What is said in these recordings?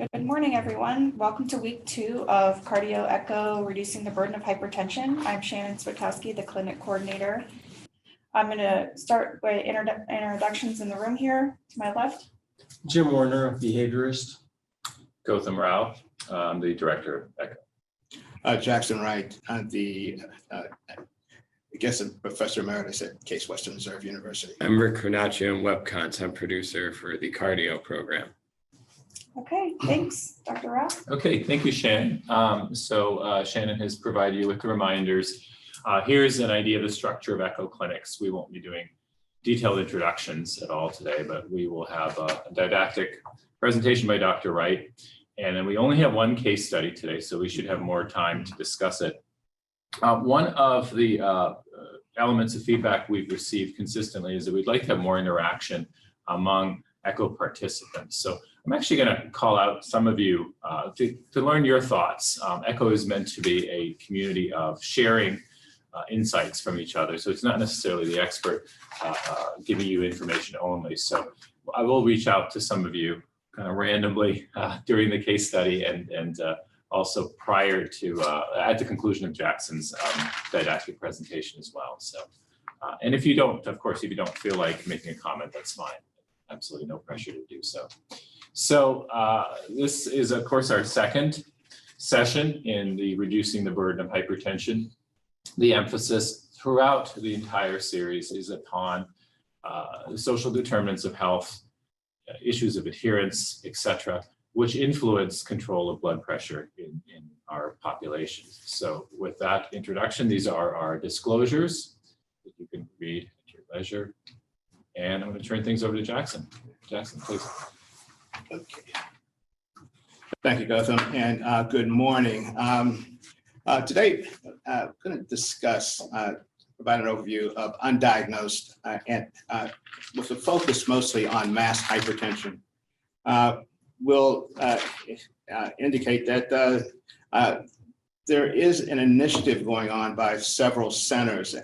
Good morning, everyone. Welcome to week 2 of Cardio Echo, Reducing the Burden of Hypertension. I'm Shannon Switkowski, the clinic coordinator. I'm going to start with introductions in the room here to my left. Jim Warner, behaviorist. Goutham Rao, the director of Echo. Jackson Wright, I guess a professor emeritus at Case Western Reserve University. I'm Rick Carnaccio, and web content producer for the Cardio program. Okay, thanks, Dr. Rao. Okay, thank you, Shannon. Shannon has provided you with the reminders. Here's an idea of the structure of Echo clinics. We won't be doing detailed introductions at all today, but we will have a didactic presentation by Dr. Wright. And then we only have one case study today, so we should have more time to discuss it. One of the elements of feedback we've received consistently is that we'd like to have more interaction among Echo participants. So I'm actually going to call out some of you to learn your thoughts. Echo is meant to be a community of sharing insights from each other. So it's not necessarily the expert giving you information only. So I will reach out to some of you kind of randomly during the case study and also prior to, at the conclusion of Jackson's didactic presentation as well. So, and if you don't, of course, if you don't feel like making a comment, that's fine. Absolutely no pressure to do so. So this is, of course, our second session in the Reducing the Burden of Hypertension. The emphasis throughout the entire series is upon the social determinants of health, issues of adherence, etc., which influence control of blood pressure in our population. So with that introduction, these are our disclosures that you can read at your leisure. And I'm going to turn things over to Jackson. Jackson, please. Okay. Thank you, Goutham, and good morning. Today, I'm going to discuss, provide an overview of undiagnosed and with a focus mostly on mass hypertension. We'll indicate that there is an initiative going on by several centers,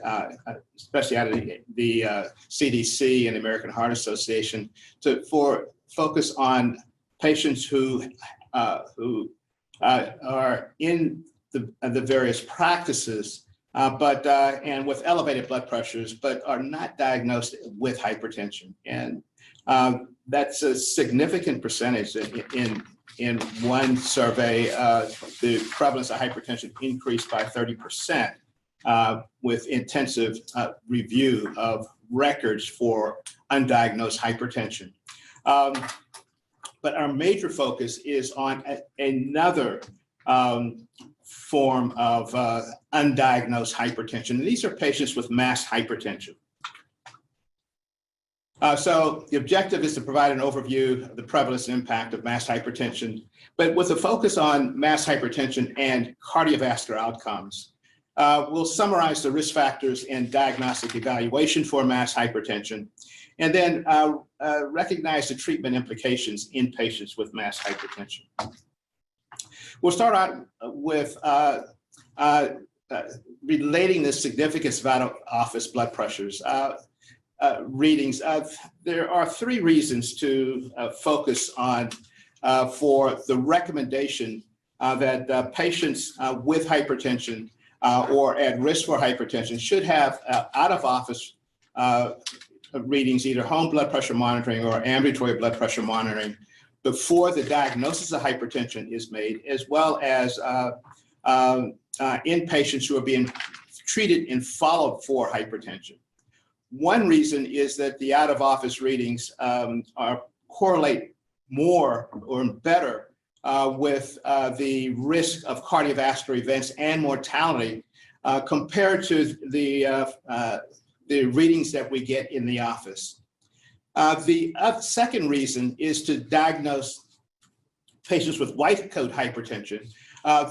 especially out of the CDC and the American Heart Association, for focus on patients who are in the various practices, and with elevated blood pressures, but are not diagnosed with hypertension. And that's a significant percentage. In one survey, the prevalence of hypertension increased by 30% with intensive review of records for undiagnosed hypertension. But our major focus is on another form of undiagnosed hypertension. And these are patients with mass hypertension. So the objective is to provide an overview of the prevalence and impact of mass hypertension, but with a focus on mass hypertension and cardiovascular outcomes. We'll summarize the risk factors and diagnostic evaluation for mass hypertension, and then recognize the treatment implications in patients with mass hypertension. We'll start out with relating the significance of out-of-office blood pressures. Readings. There are 3 reasons to focus on for the recommendation that patients with hypertension or at risk for hypertension should have out-of-office readings, either home blood pressure monitoring or ambulatory blood pressure monitoring, before the diagnosis of hypertension is made, as well as in patients who are being treated and followed for hypertension. One reason is that the out-of-office readings correlate more or better with the risk of cardiovascular events and mortality compared to the readings that we get in the office. The second reason is to diagnose patients with white coat hypertension.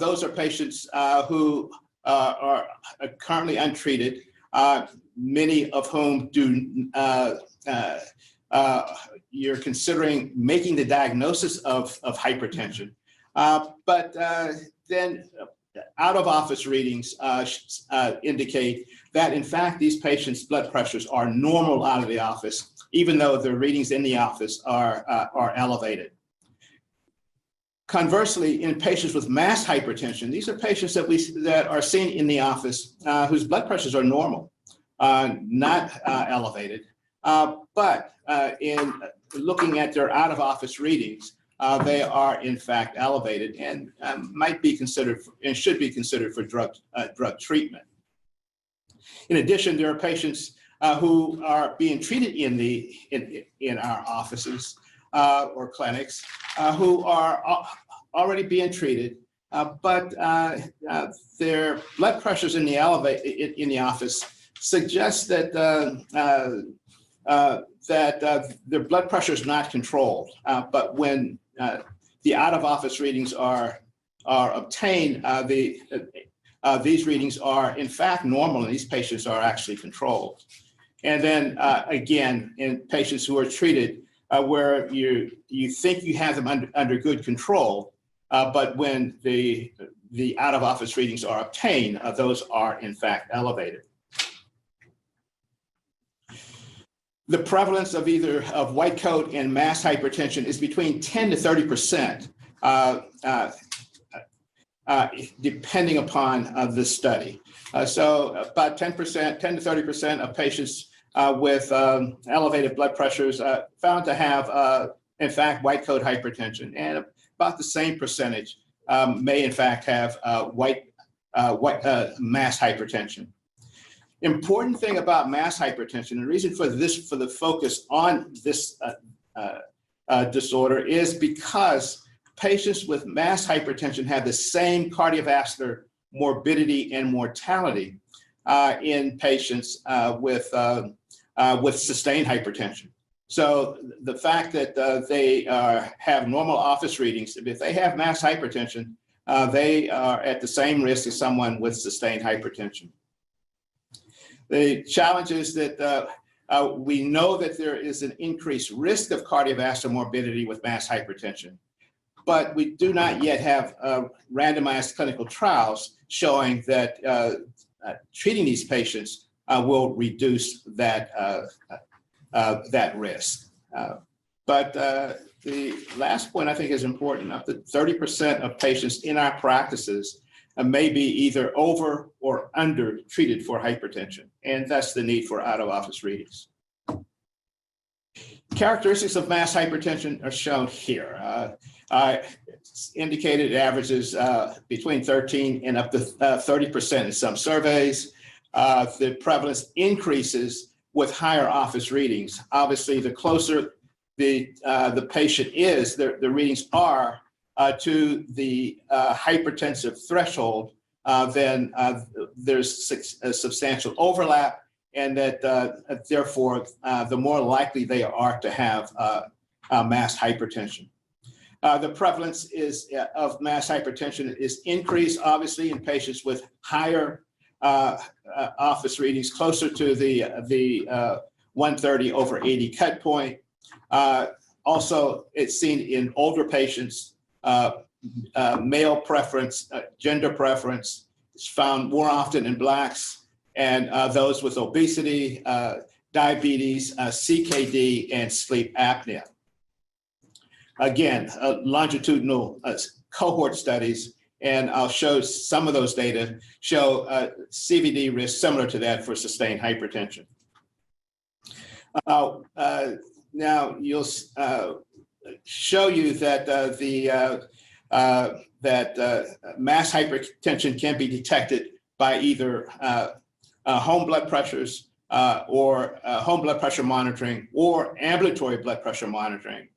Those are patients who are currently untreated, many of whom you're considering making the diagnosis of hypertension. But then out-of-office readings indicate that, in fact, these patients' blood pressures are normal out of the office, even though their readings in the office are elevated. Conversely, in patients with mass hypertension, these are patients that are seen in the office whose blood pressures are normal, not elevated, but in looking at their out-of-office readings, they are in fact elevated and might be considered and should be considered for drug treatment. In addition, there are patients who are being treated in our offices or clinics who are already being treated, but their blood pressures in the office suggest that their blood pressure is not controlled. But when the out-of-office readings are obtained, these readings are in fact normal, and these patients are actually controlled. And then again, in patients who are treated where you think you have them under good control, but when the out-of-office readings are obtained, those are in fact elevated. The prevalence of either white coat and mass hypertension is between 10 to 30%, depending upon the study. So about 10 to 30% of patients with elevated blood pressures found to have, in fact, white coat hypertension, and about the same percentage may, in fact, have mass hypertension. Important thing about mass hypertension, and the reason for the focus on this disorder is because patients with mass hypertension have the same cardiovascular morbidity and mortality in patients with sustained hypertension. So the fact that they have normal office readings, if they have mass hypertension, they are at the same risk as someone with sustained hypertension. The challenge is that we know that there is an increased risk of cardiovascular morbidity with mass hypertension, but we do not yet have randomized clinical trials showing that treating these patients will reduce that risk. But the last point I think is important. Up to 30% of patients in our practices may be either over or under treated for hypertension, and that's the need for out-of-office readings. Characteristics of mass hypertension are shown here. Indicated averages between 13 and up to 30% in some surveys. The prevalence increases with higher office readings. Obviously, the closer the patient is, the readings are to the hypertensive threshold, then there's a substantial overlap, and that therefore the more likely they are to have mass hypertension. The prevalence of mass hypertension is increased, obviously, in patients with higher office readings, closer to the 130/80 cut point. Also, it's seen in older patients. Male preference, gender preference is found more often in Blacks, and those with obesity, diabetes, CKD, and sleep apnea. Again, longitudinal cohort studies, and I'll show some of those data, show CVD risk similar to that for sustained hypertension. Now, you'll show you that mass hypertension can be detected by either home blood pressures or home blood pressure monitoring or ambulatory blood pressure monitoring.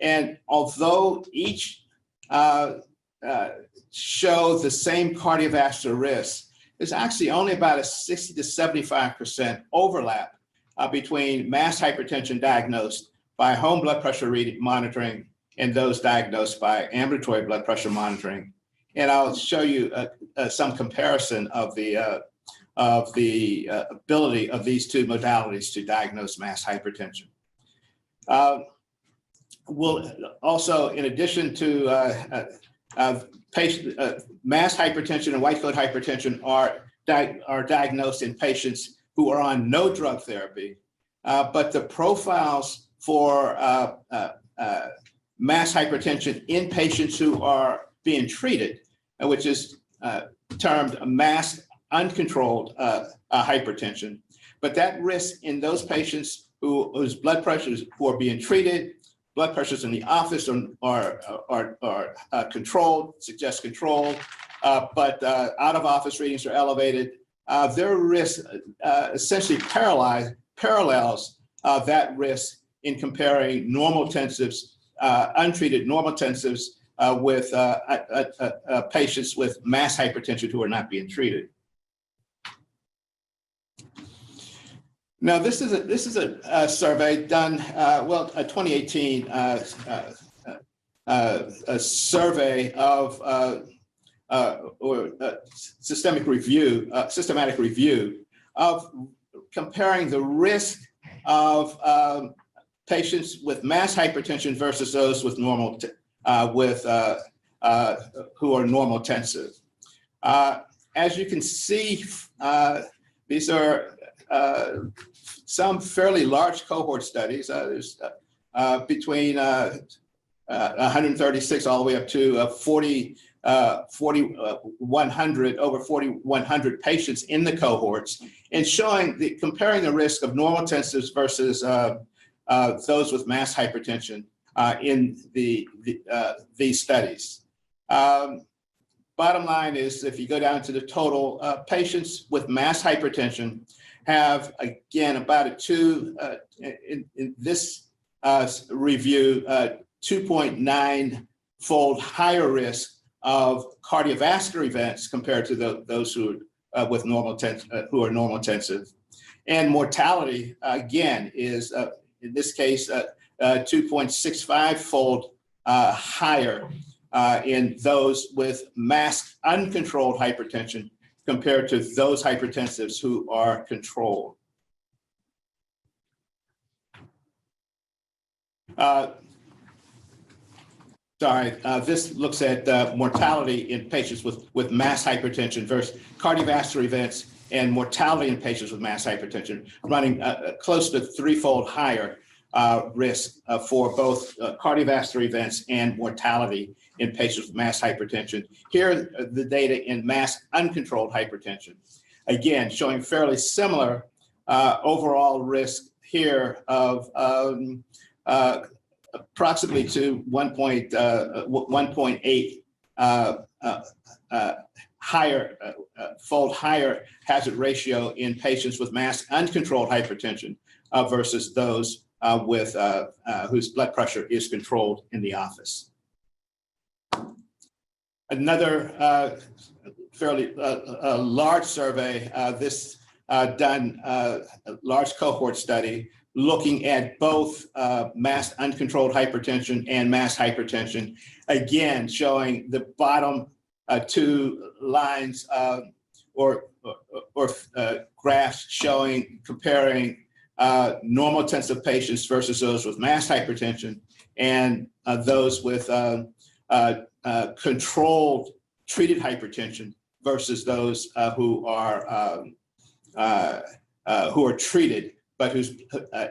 And although each show the same cardiovascular risk, there's actually only about a 60 to 75% overlap between mass hypertension diagnosed by home blood pressure monitoring and those diagnosed by ambulatory blood pressure monitoring. And I'll show you some comparison of the ability of these two modalities to diagnose mass hypertension. We'll also, in addition to mass hypertension and white coat hypertension are diagnosed in patients who are on no drug therapy, but the profiles for mass hypertension in patients who are being treated, which is termed mass uncontrolled hypertension. But that risk in those patients whose blood pressures who are being treated, blood pressures in the office are controlled, suggest controlled, but out of office readings are elevated. Their risk essentially parallels that risk in comparing normal intensives, untreated normal intensives with patients with mass hypertension who are not being treated. Now, this is a survey done, a 2018 a survey of systematic review of comparing the risk of patients with mass hypertension versus those with normal who are normal intensive. As you can see, these are some fairly large cohort studies. There's between 136 all the way up to 4,100, over 4,100 patients in the cohorts, and comparing the risk of normal intensives versus those with mass hypertension in these studies. Bottom line is, if you go down to the total, patients with mass hypertension have, again, about in this review, 2.9-fold higher risk of cardiovascular events compared to those who are normal intensive. And mortality, again, is, in this case, 2.65-fold higher in those with mass uncontrolled hypertension compared to those hypertensives who are controlled. This looks at mortality in patients with mass hypertension versus cardiovascular events and mortality in patients with mass hypertension, running close to 3-fold higher risk for both cardiovascular events and mortality in patients with mass hypertension. Here are the data in mass uncontrolled hypertension. Again, showing fairly similar overall risk here of approximately to 1.8 fold higher hazard ratio in patients with mass uncontrolled hypertension versus those with whose blood pressure is controlled in the office. Another fairly large survey, this done a large cohort study looking at both mass uncontrolled hypertension and mass hypertension, again showing the bottom two lines or graphs showing comparing normal intensive patients versus those with mass hypertension and those with controlled treated hypertension versus those who are treated but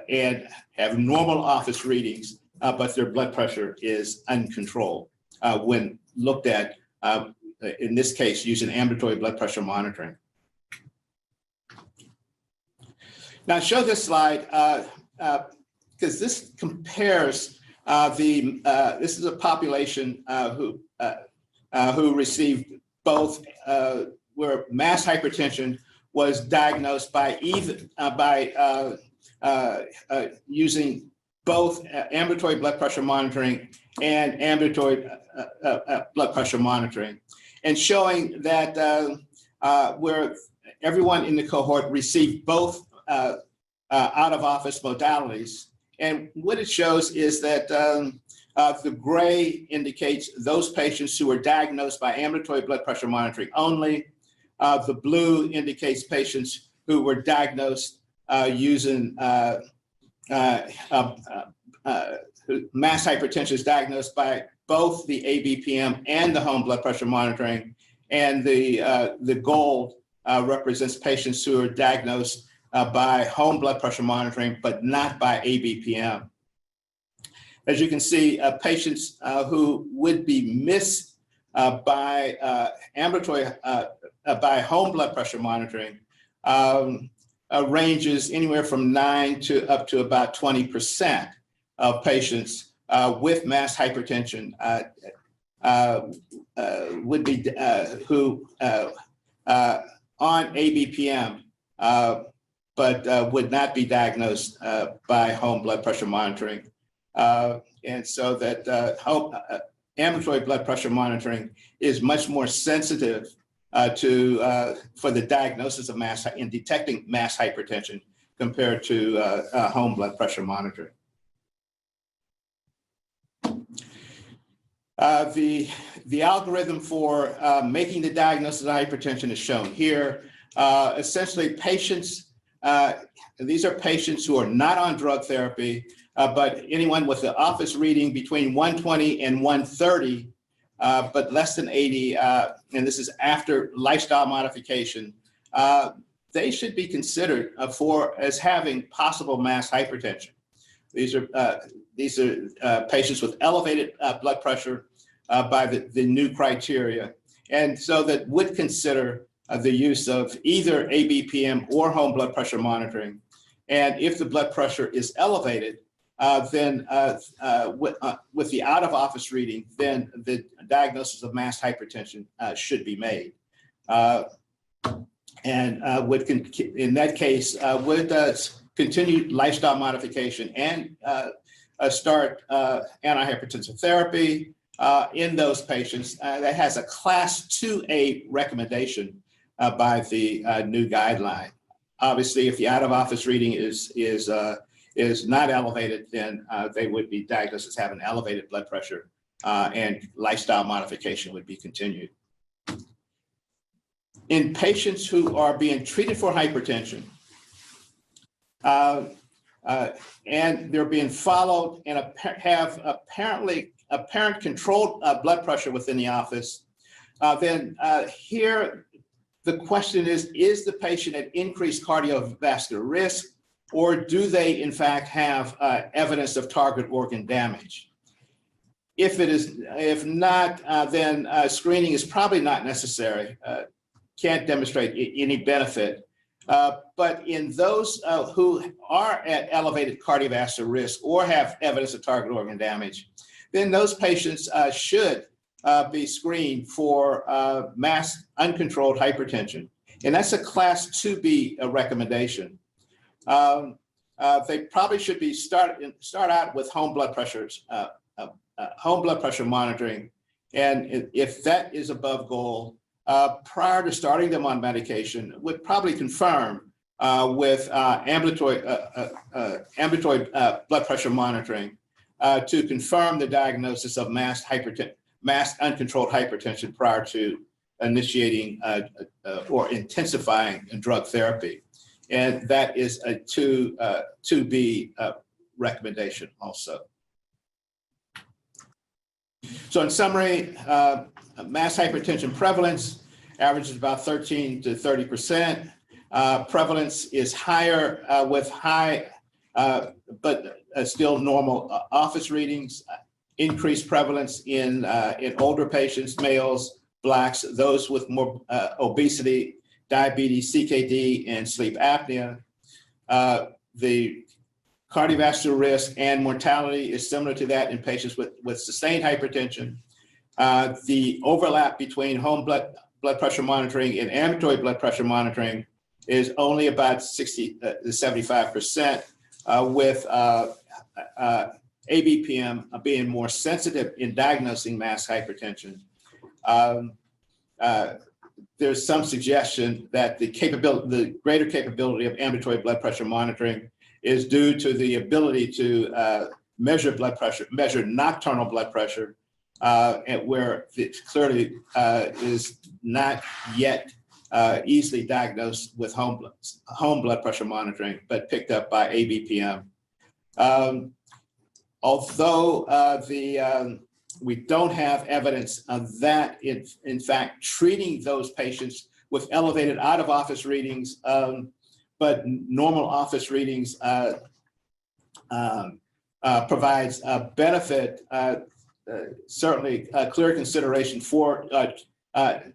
and have normal office readings, but their blood pressure is uncontrolled when looked at, in this case, using ambulatory blood pressure monitoring. Now, I show this slide because this compares this is a population who received both where mass hypertension was diagnosed by using both ambulatory blood pressure monitoring and ambulatory blood pressure monitoring, and showing that where everyone in the cohort received both out-of-office modalities. And what it shows is that the gray indicates those patients who were diagnosed by ambulatory blood pressure monitoring only. The blue indicates patients who were diagnosed using mass hypertension is diagnosed by both the ABPM and the home blood pressure monitoring. And the gold represents patients who are diagnosed by home blood pressure monitoring, but not by ABPM. As you can see, patients who would be missed by ambulatory, by home blood pressure monitoring ranges anywhere from 9 to up to about 20% of patients with mass hypertension would be who on ABPM, but would not be diagnosed by home blood pressure monitoring. And so that ambulatory blood pressure monitoring is much more sensitive for the diagnosis of mass in detecting mass hypertension compared to home blood pressure monitoring. The algorithm for making the diagnosis of hypertension is shown here. Essentially, patients, these are patients who are not on drug therapy, but anyone with the office reading between 120 and 130, but less than 80, and this is after lifestyle modification, they should be considered as having possible mass hypertension. These are patients with elevated blood pressure by the new criteria, and so that would consider the use of either ABPM or home blood pressure monitoring. And if the blood pressure is elevated, then with the out-of-office reading, then the diagnosis of mass hypertension should be made. And would, in that case, would continue lifestyle modification and start antihypertensive therapy in those patients. That has a class 2A recommendation by the new guideline. Obviously, if the out-of-office reading is not elevated, then they would be diagnosed as having elevated blood pressure, and lifestyle modification would be continued. In patients who are being treated for hypertension, and they're being followed and have apparent controlled blood pressure within the office, then here the question is the patient at increased cardiovascular risk, or do they in fact have evidence of target organ damage? If not, then screening is probably not necessary. Can't demonstrate any benefit. But in those who are at elevated cardiovascular risk or have evidence of target organ damage, then those patients should be screened for mass uncontrolled hypertension. And that's a class 2B recommendation. They probably should be start out with home blood pressures, home blood pressure monitoring. And if that is above goal, prior to starting them on medication, would probably confirm with ambulatory blood pressure monitoring to confirm the diagnosis of mass uncontrolled hypertension prior to initiating or intensifying drug therapy. And that is a 2B recommendation also. So in summary, mass hypertension prevalence averages about 13 to 30%. Prevalence is higher with high, but still normal office readings. Increased prevalence in older patients, males, Blacks, those with more obesity, diabetes, CKD, and sleep apnea. The cardiovascular risk and mortality is similar to that in patients with sustained hypertension. The overlap between home blood pressure monitoring and ambulatory blood pressure monitoring is only about 60 to 75%, with ABPM being more sensitive in diagnosing mass hypertension. There's some suggestion that the greater capability of ambulatory blood pressure monitoring is due to the ability to measure blood pressure, measure nocturnal blood pressure, and where it clearly is not yet easily diagnosed with home blood pressure monitoring, but picked up by ABPM. Although we don't have evidence of that, in fact, treating those patients with elevated out-of-office readings, but normal office readings provides a benefit, certainly a clear consideration for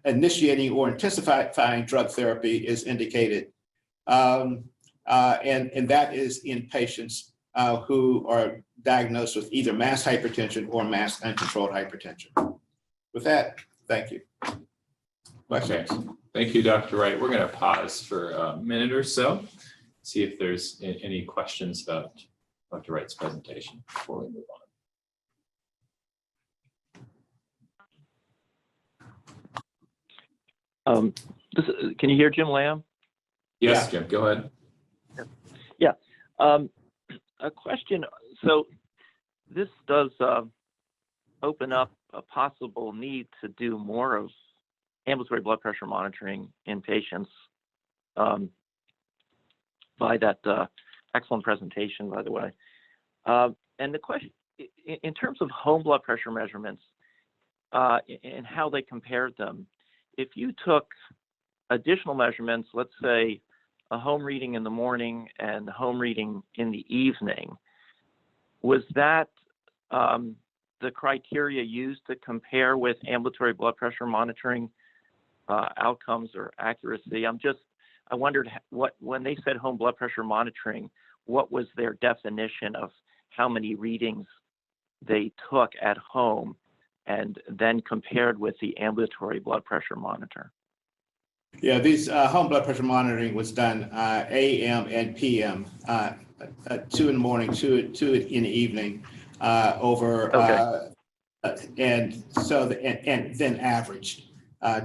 initiating or intensifying drug therapy is indicated. And that is in patients who are diagnosed with either mass hypertension or mass uncontrolled hypertension. With that, thank you. Okay, thank you, Dr. Wright. We're going to pause for a minute or so, see if there's any questions about Dr. Wright's presentation before we move on. Can you hear Jim Lamb? Yes, Jim, go ahead. Yeah. A question. So this does open up a possible need to do more of ambulatory blood pressure monitoring in patients by that excellent presentation, by the way. And the question, in terms of home blood pressure measurements and how they compared them, if you took additional measurements, let's say a home reading in the morning and a home reading in the evening, was that the criteria used to compare with ambulatory blood pressure monitoring outcomes or accuracy? I wondered when they said home blood pressure monitoring, what was their definition of how many readings they took at home and then compared with the ambulatory blood pressure monitor? Yeah, these home blood pressure monitoring was done AM and PM, 2 in the morning, 2 in the evening, over, and so and then averaged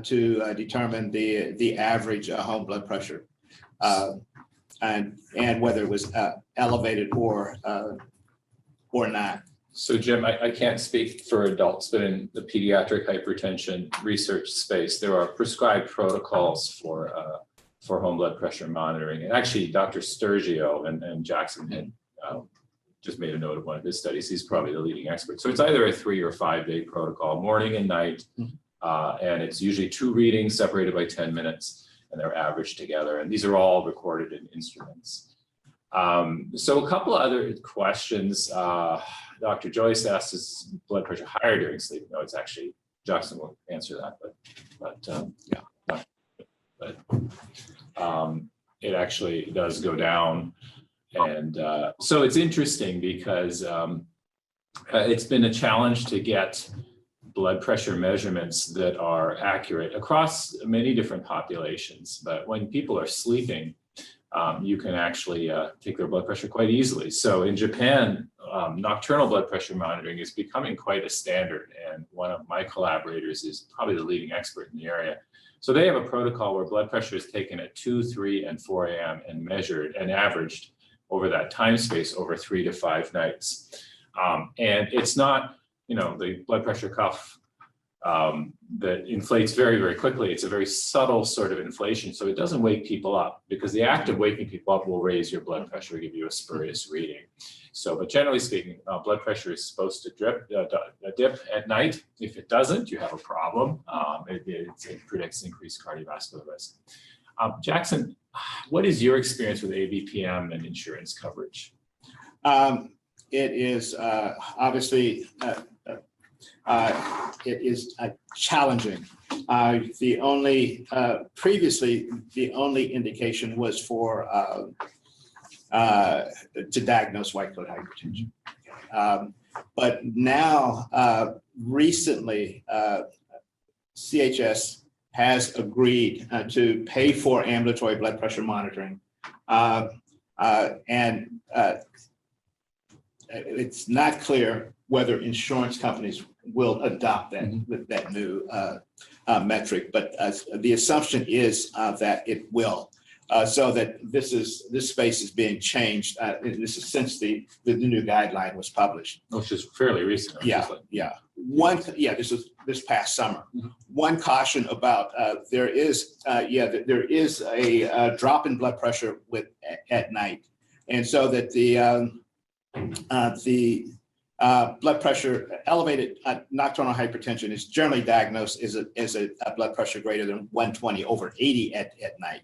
to determine the average home blood pressure, and whether it was elevated or not. So Jim, I can't speak for adults, but in the pediatric hypertension research space, there are prescribed protocols for home blood pressure monitoring. And actually, Dr. Sturgio and Jackson had just made a note of one of his studies. He's probably the leading expert. So it's either a 3 or 5 day protocol, morning and night, and it's usually 2 readings separated by 10 minutes, and they're averaged together. And these are all recorded in instruments. So a couple of other questions. Dr. Joyce asked, is blood pressure higher during sleep? No, it's actually, Jackson will answer that, but it actually does go down. And so it's interesting because it's been a challenge to get blood pressure measurements that are accurate across many different populations. But when people are sleeping, you can actually take their blood pressure quite easily. So in Japan, nocturnal blood pressure monitoring is becoming quite a standard. And one of my collaborators is probably the leading expert in the area. So they have a protocol where blood pressure is taken at 2, 3, and 4 a.m. and measured and averaged over that time space over 3 to 5 nights. And it's not, the blood pressure cuff that inflates very, very quickly. It's a very subtle sort of inflation. So it doesn't wake people up, because the act of waking people up will raise your blood pressure, give you a spurious reading. So, but generally speaking, blood pressure is supposed to dip at night. If it doesn't, you have a problem. It predicts increased cardiovascular risk. Jackson, what is your experience with ABPM and insurance coverage? It is obviously it is challenging. Previously, the only indication was for to diagnose white coat hypertension. But now, recently, CHS has agreed to pay for ambulatory blood pressure monitoring, and it's not clear whether insurance companies will adopt that new metric, but the assumption is that it will. So that this space is being changed. This is since the new guideline was published, Which is fairly recent. Yeah. This was this past summer. One caution about there is a drop in blood pressure at night, and so that the blood pressure, elevated nocturnal hypertension is generally diagnosed as a blood pressure greater than 120 over 80 at night.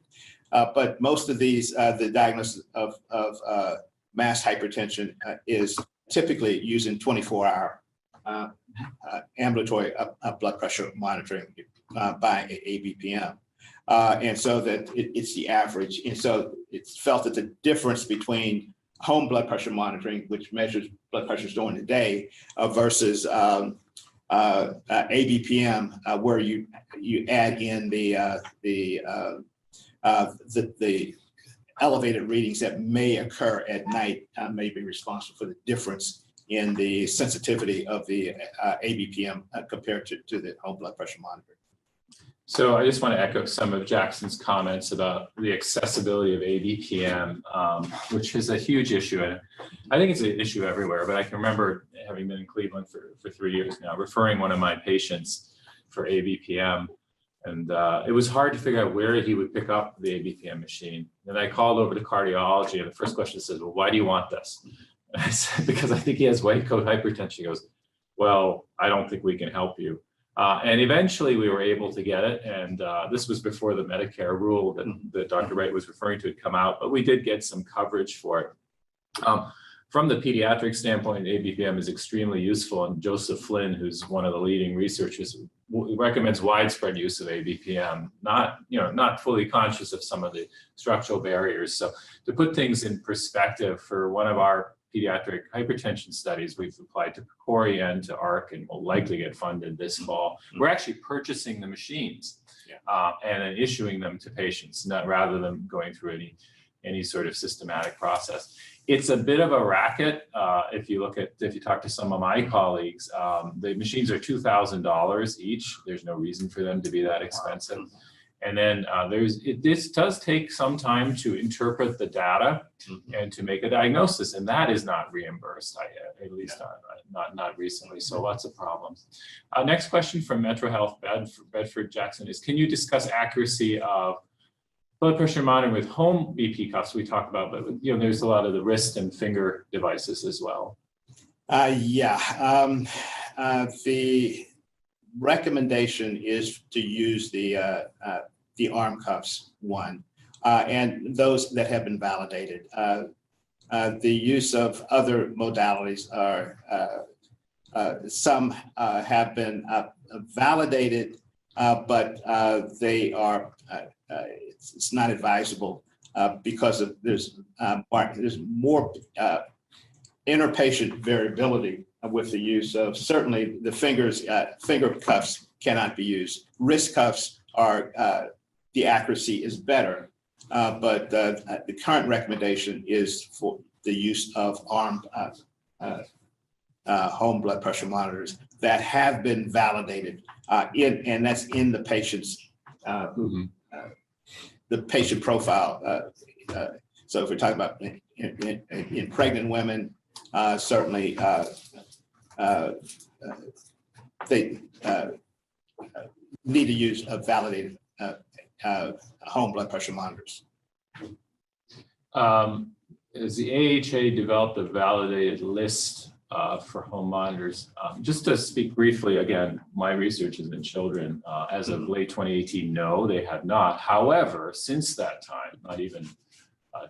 But most of these, the diagnosis of mass hypertension is typically using 24-hour ambulatory blood pressure monitoring by ABPM. And so that it's the average. And so it's felt that the difference between home blood pressure monitoring, which measures blood pressures during the day, versus ABPM, where you add in the elevated readings that may occur at night, may be responsible for the difference in the sensitivity of the ABPM compared to the home blood pressure monitoring. So I just want to echo some of Jackson's comments about the accessibility of ABPM, which is a huge issue. And I think it's an issue everywhere, but I can remember having been in Cleveland for 3 years now, referring one of my patients for ABPM. And it was hard to figure out where he would pick up the ABPM machine. And I called over to cardiology, and the first question says, well, why do you want this? And I said, because I think he has white coat hypertension. He goes, well, I don't think we can help you. And eventually we were able to get it. And this was before the Medicare rule that Dr. Wright was referring to had come out, but we did get some coverage for it. From the pediatric standpoint, ABPM is extremely useful. And Joseph Flynn, who's one of the leading researchers, recommends widespread use of ABPM, not fully conscious of some of the structural barriers. So to put things in perspective, for one of our pediatric hypertension studies, we've applied to PCORI and to ARC, and will likely get funded this fall. We're actually purchasing the machines and then issuing them to patients, rather than going through any sort of systematic process. It's a bit of a racket. If you talk to some of my colleagues, the machines are $2,000 each. There's no reason for them to be that expensive. And then this does take some time to interpret the data and to make a diagnosis, and that is not reimbursed, at least not recently. So lots of problems. Next question from Metro Health Bedford Jackson is: can you discuss accuracy of blood pressure monitoring with home BP cuffs? We talked about, but there's a lot of the wrist and finger devices as well. The recommendation is to use the arm cuffs and those that have been validated. The use of other modalities some have been validated, but they are it's not advisable because there's more interpatient variability with the use of, certainly the finger cuffs cannot be used. Wrist cuffs are, the accuracy is better, but the current recommendation is for the use of armed home blood pressure monitors that have been validated and that's in the patient's the patient profile. So if we're talking about in pregnant women, certainly they need to use validated home blood pressure monitors. Has the AHA developed a validated list for home monitors? Just to speak briefly, again, my research is in children. As of late 2018, no, they have not. However, since that time, not even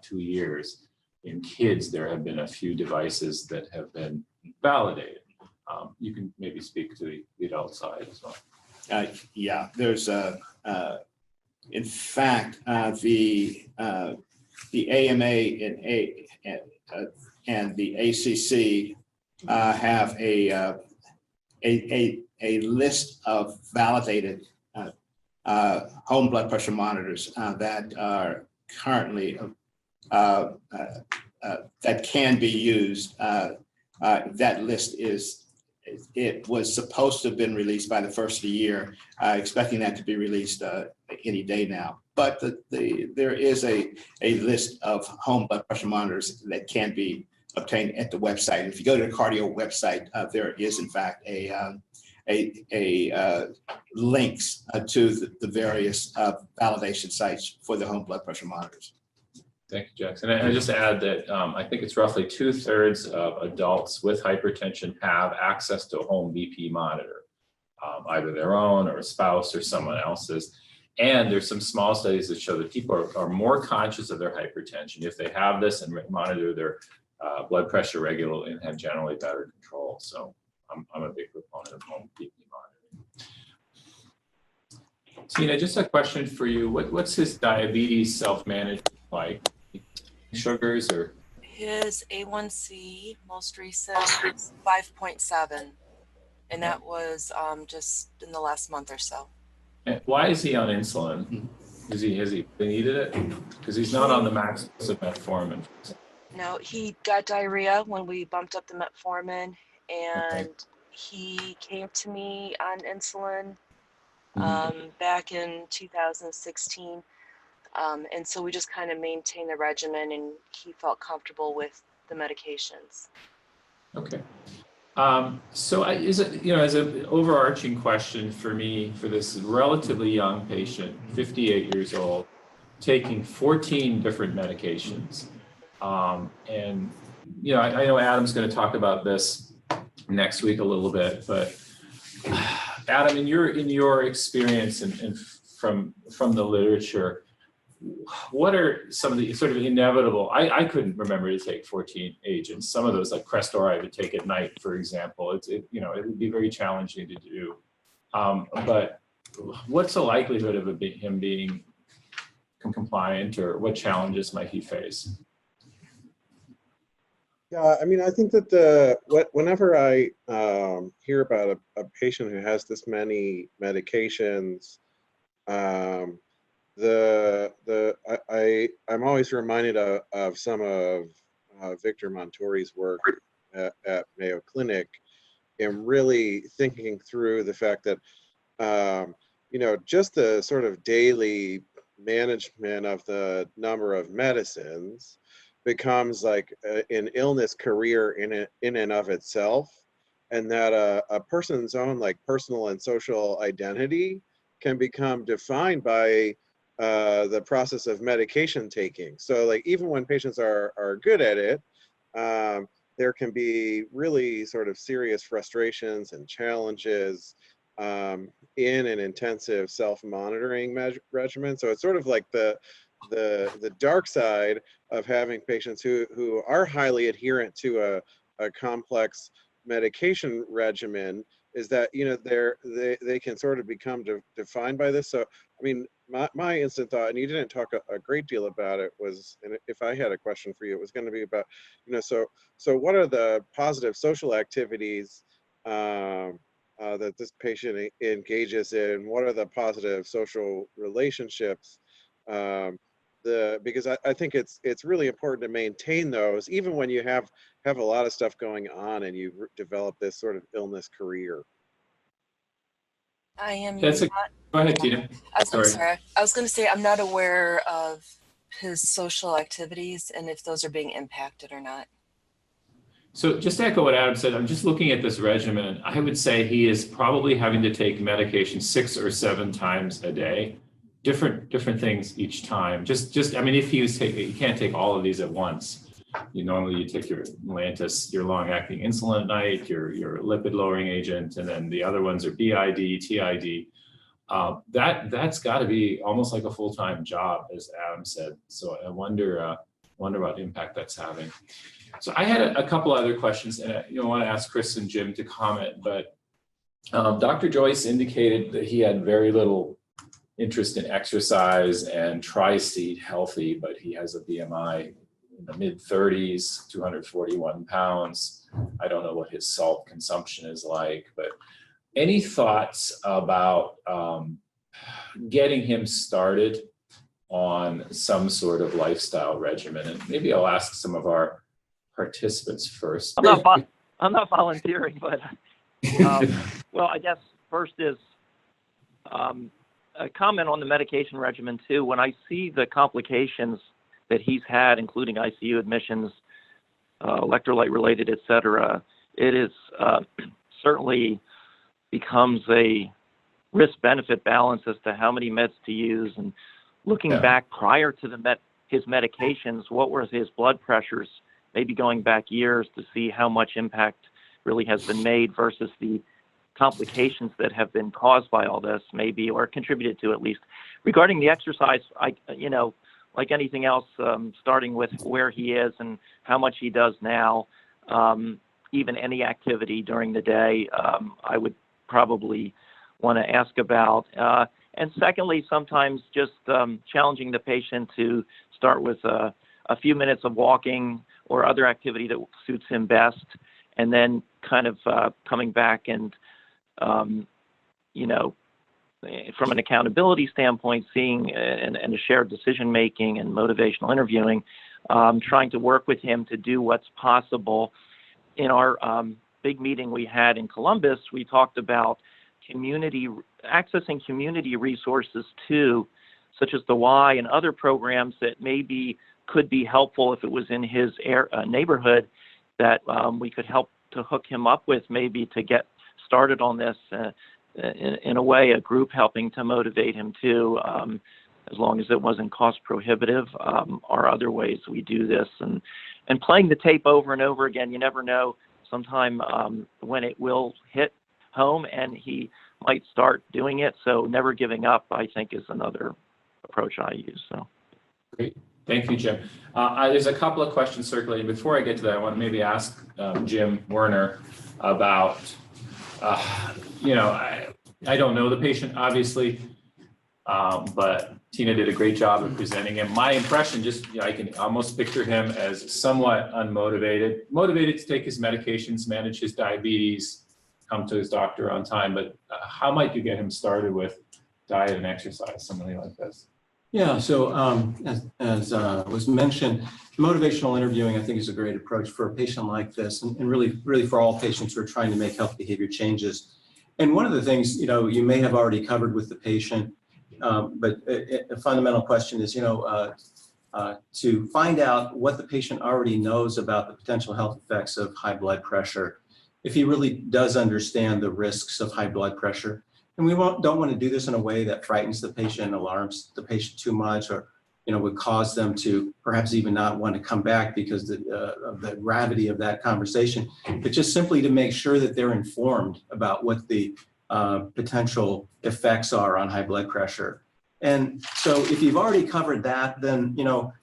2 years, in kids, there have been a few devices that have been validated. You can maybe speak to the adult side as well. There's in fact, the AMA and the ACC have a list of validated home blood pressure monitors that are currently that can be used. That list it was supposed to have been released by the first of the year, expecting that to be released any day now. But there is a list of home blood pressure monitors that can be obtained at the website. If you go to the Cardi-OH website, there is in fact a links to the various validation sites for the home blood pressure monitors. Thank you, Jackson. And I just add that I think it's roughly 2/3 of adults with hypertension have access to a home BP monitor, either their own or a spouse or someone else's. And there's some small studies that show that people are more conscious of their hypertension if they have this and monitor blood pressure regularly and have generally better control. So I'm a big proponent of home BP monitoring. Tina, just a question for you. What's his diabetes self-management like? Sugars or? His A1C most recent is 5.7, and that was just in the last month or so. And why is he on insulin? Has he needed it? Because he's not on the max dose of metformin. No, he got diarrhea when we bumped up the metformin, and Okay. he came to me on insulin Mhm. back in 2016. And so we just kind of maintained the regimen, and he felt comfortable with the medications. Okay. So is it, as an overarching question for me, for this relatively young patient, 58 years old, taking 14 different medications. And, I know Adam's going to talk about this next week a little bit, but Adam, in your experience and from the literature, what are some of the sort of inevitable, I couldn't remember to take 14 agents. Some of those, like Crestor, I would take at night, for example. It would be very challenging to do. But what's the likelihood of him being compliant, or what challenges might he face? Yeah, I mean, I think that whenever I hear about a patient who has this many medications, I'm always reminded of some of Victor Montori's work at Mayo Clinic, and really thinking through the fact that just the sort of daily management of the number of medicines becomes like an illness career in and of itself, and that a person's own like personal and social identity can become defined by the process of medication taking. So like even when patients are good at it, there can be really sort of serious frustrations and challenges in an intensive self-monitoring regimen. So it's sort of like the dark side of having patients who are highly adherent to a complex medication regimen, is that they can sort of become defined by this. So I mean, my instant thought, and you didn't talk a great deal about it, was, and if I had a question for you, it was going to be about, so what are the positive social activities that this patient engages in? What are the positive social relationships? Because I think it's really important to maintain those, even when you have a lot of stuff going on and you develop this sort of illness career. I am Go ahead, Tina. sorry. I was going to say I'm not aware of his social activities and if those are being impacted or not. So just to echo what Adam said, I'm just looking at this regimen. I would say he is probably having to take medication 6 or 7 times a day, different things each time. Just I mean, if he was taking, you can't take all of these at once. You take your Lantus, your long-acting insulin at night, your lipid lowering agent, and then the other ones are BID, TID. That's got to be almost like a full-time job, as Adam said. So I wonder what impact that's having. So I had a couple other questions, and I want to ask Chris and Jim to comment. But Dr. Joyce indicated that he had very little interest in exercise and tries to eat healthy, but he has a BMI in the mid-30s, 241 pounds. I don't know what his salt consumption is like, but any thoughts about getting him started on some sort of lifestyle regimen? And maybe I'll ask some of our participants first. I'm not volunteering, but well, I guess first is a comment on the medication regimen too. When I see the complications that he's had, including ICU admissions, electrolyte related, et cetera, it is certainly becomes a risk-benefit balance as to how many meds to use. And looking back prior to his medications, what were his blood pressures, maybe going back years to see how much impact really has been made versus the complications that have been caused by all this, maybe, or contributed to at least. Regarding the exercise, like anything else, starting with where he is and how much he does now, even any activity during the day, I would probably want to ask about. And secondly, sometimes just challenging the patient to start with a few minutes of walking or other activity that suits him best, and then kind of coming back and, you know, from an accountability standpoint, seeing and a shared decision-making and motivational interviewing, trying to work with him to do what's possible. In our big meeting we had in Columbus, we talked about accessing community resources too, such as the Y and other programs that maybe could be helpful if it was in his neighborhood, that we could help to hook him up with, maybe to get started on this. In a way, a group helping to motivate him too, as long as it wasn't cost prohibitive, are other ways we do this. And playing the tape over and over again, you never know sometime when it will hit home and he might start doing it. So never giving up, I think, is another approach I use. So Great. Thank you, Jim. There's a couple of questions circulating. Before I get to that, I want to maybe ask Jim Werner about, you know, I don't know the patient, obviously, but Tina did a great job of presenting him. My impression, just, you know, I can almost picture him as somewhat unmotivated, motivated to take his medications, manage his diabetes, come to his doctor on time. But how might you get him started with diet and exercise, something like this? Yeah, so as was mentioned, motivational interviewing, I think, is a great approach for a patient like this, and really for all patients who are trying to make health behavior changes. And one of the things, you know, you may have already covered with the patient, but a fundamental question is, you know, to find out what the patient already knows about the potential health effects of high blood pressure, if he really does understand the risks of high blood pressure. And we don't want to do this in a way that frightens the patient, alarms the patient too much, or, you know, would cause them to perhaps even not want to come back because of the gravity of that conversation, but just simply to make sure that they're informed about what the potential effects are on high blood pressure. And so if you've already covered that, then, you know,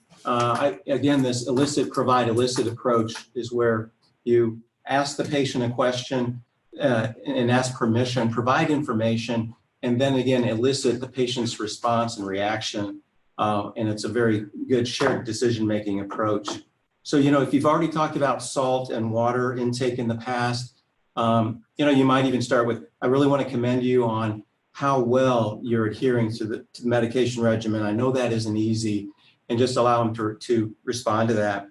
again, this provide elicit approach is where you ask the patient a question, and ask permission, provide information, and then again elicit the patient's response and reaction. And it's a very good shared decision-making approach. So, you know, if you've already talked about salt and water intake in the past, you know, you might even start with, I really want to commend you on how well you're adhering to the medication regimen. I know that isn't easy, and just allow them to respond to that,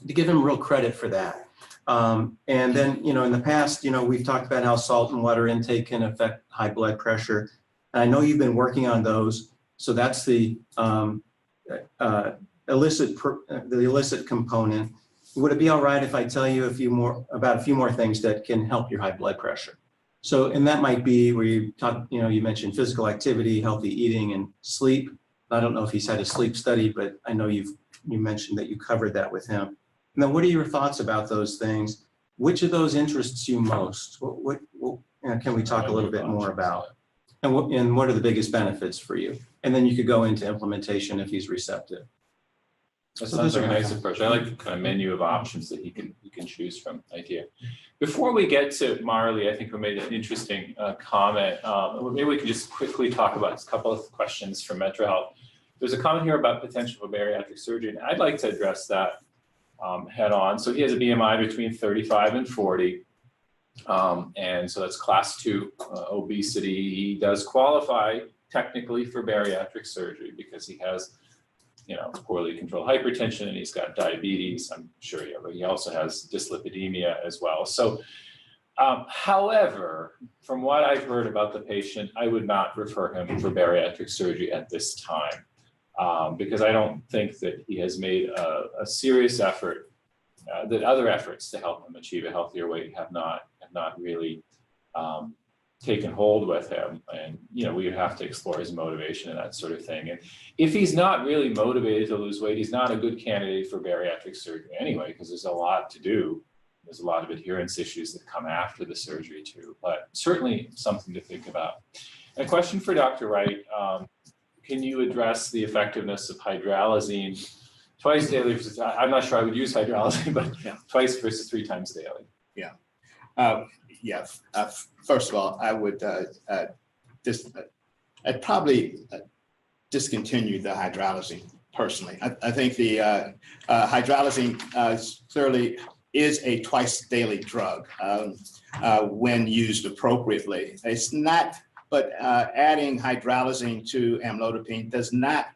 to give them real credit for that. And then, you know, in the past, you know, we've talked about how salt and water intake can affect high blood pressure. And I know you've been working on those. So that's the illicit component. Would it be all right if I tell you a few more things that can help your high blood pressure? So, and that might be where you talk, you know, you mentioned physical activity, healthy eating, and sleep. I don't know if he's had a sleep study, but I know you mentioned that you covered that with him. And then what are your thoughts about those things? Which of those interests you most? What can we talk a little bit more about? And what are the biggest benefits for you? And then you could go into implementation if he's receptive. That sounds like a nice approach. I like the kind of menu of options that he can choose from idea. Before we get to Marley, I think we made an interesting comment. Maybe we could just quickly talk about a couple of questions from Metro Health. There's a comment here about potential for bariatric surgery, and I'd like to address that head on. So he has a BMI between 35 and 40. And so that's class 2 obesity. He does qualify technically for bariatric surgery because he has, you know, poorly controlled hypertension, and he's got diabetes. I'm sure he also has dyslipidemia as well. So, however, from what I've heard about the patient, I would not refer him for bariatric surgery at this time. Because I don't think that he has made a serious effort, that other efforts to help him achieve a healthier weight have not really taken hold with him. And, you know, we would have to explore his motivation and that sort of thing. And if he's not really motivated to lose weight, he's not a good candidate for bariatric surgery anyway, because there's a lot to do. There's a lot of adherence issues that come after the surgery too, but certainly something to think about. And a question for Dr. Wright. can you address the effectiveness of hydralazine twice daily versus, I'm not sure I would use hydralazine, but twice versus 3 times daily? First of all, I would I'd probably discontinue the hydralazine personally. I think the hydralazine clearly is a twice daily drug when used appropriately. It's not, but adding hydralazine to amlodipine does not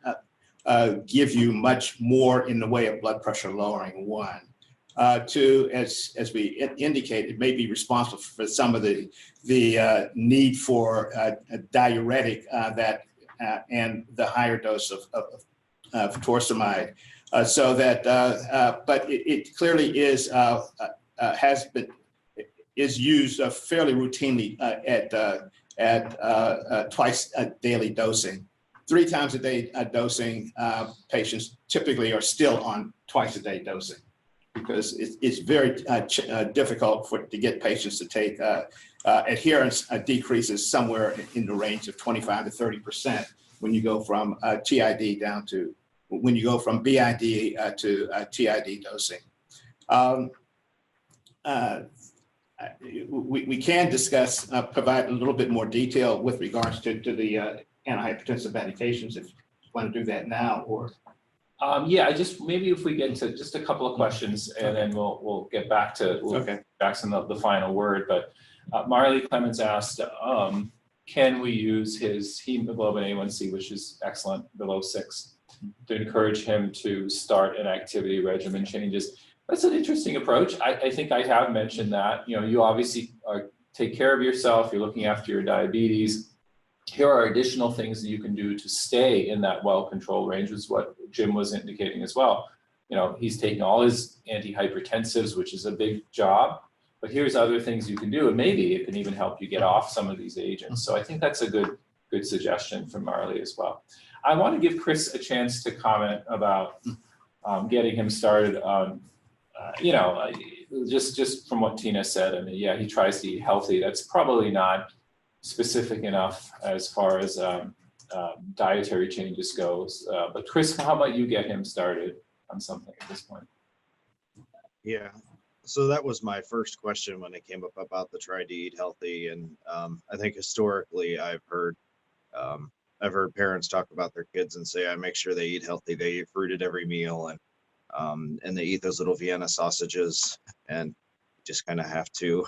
give you much more in the way of blood pressure lowering, one. Two, as we indicated, may be responsible for some of the need for a diuretic and the higher dose of torsemide. So that, but it clearly is used fairly routinely at twice daily dosing. 3 times a day dosing patients typically are still on twice a day dosing, because it's very difficult to get patients to take adherence decreases somewhere in the range of 25 to 30% when you go from TID down to, when you go from BID to TID dosing. We can discuss, provide a little bit more detail with regards to the antihypertensive medications if you want to do that now, or. Yeah, just maybe if we get to just a couple of questions and then we'll get back to Jackson the final word. But Marley Clemens asked, can we use his hemoglobin A1C, which is excellent, below 6, to encourage him to start an activity regimen changes? That's an interesting approach. I think I have mentioned that. You know, you obviously take care of yourself. You're looking after your diabetes. Here are additional things that you can do to stay in that well-controlled range, is what Jim was indicating as well. You know, he's taking all his antihypertensives, which is a big job, but here's other things you can do, and maybe it can even help you get off some of these agents. So I think that's a good suggestion from Marley as well. I want to give Chris a chance to comment about getting him started on, you know, just from what Tina said. I mean, yeah, he tries to eat healthy. That's probably not specific enough as far as dietary changes goes. But Chris, how about you get him started on something at this point? Yeah, so that was my first question when it came up about the try to eat healthy. And I think historically I've heard parents talk about their kids and say, I make sure they eat healthy. They eat fruit at every meal, and they eat those little Vienna sausages, and you just kind of have to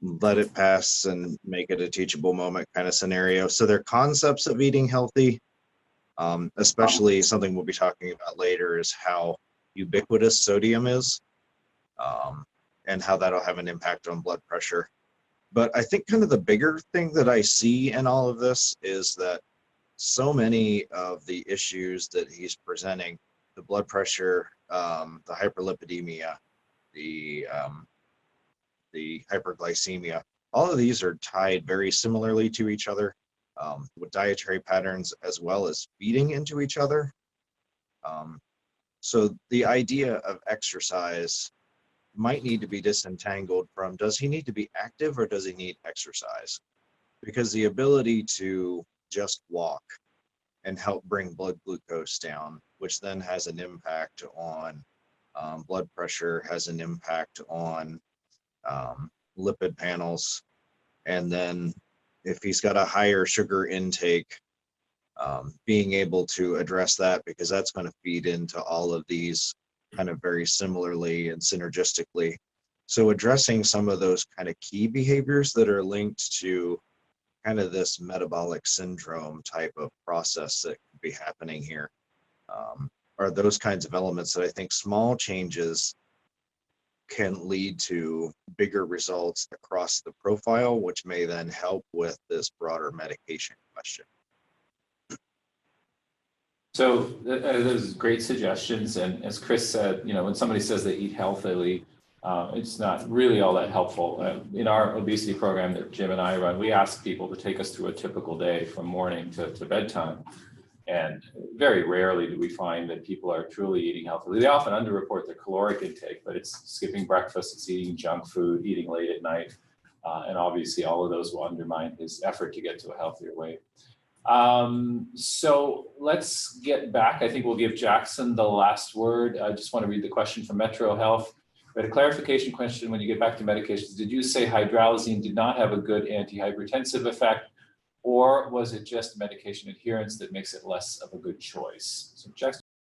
let it pass and make it a teachable moment kind of scenario. So their concepts of eating healthy, especially something we'll be talking about later, is how ubiquitous sodium is, and how that'll have an impact on blood pressure. But I think kind of the bigger thing that I see in all of this is that so many of the issues that he's presenting, the blood pressure, the hyperlipidemia, the hyperglycemia, all of these are tied very similarly to each other, with dietary patterns as well as feeding into each other. So the idea of exercise might need to be disentangled from, does he need to be active or does he need exercise? Because the ability to just walk and help bring blood glucose down, which then has an impact on blood pressure, has an impact on lipid panels. And then if he's got a higher sugar intake, being able to address that, because that's going to feed into all of these kind of very similarly and synergistically. So addressing some of those kind of key behaviors that are linked to kind of this metabolic syndrome type of process that could be happening here, are those kinds of elements that I think small changes can lead to bigger results across the profile, which may then help with this broader medication question. So those great suggestions. And as Chris said, you know, when somebody says they eat healthily, it's not really all that helpful. In our obesity program that Jim and I run, we ask people to take us through a typical day from morning to bedtime. And very rarely do we find that people are truly eating healthily. They often underreport their caloric intake, but it's skipping breakfast, it's eating junk food, eating late at night. And obviously all of those will undermine his effort to get to a healthier weight. So let's get back. I think we'll give Jackson the last word. I just want to read the question from Metro Health. We had a clarification question when you get back to medications. Did you say hydralazine did not have a good antihypertensive effect, or was it just medication adherence that makes it less of a good choice? So Jackson.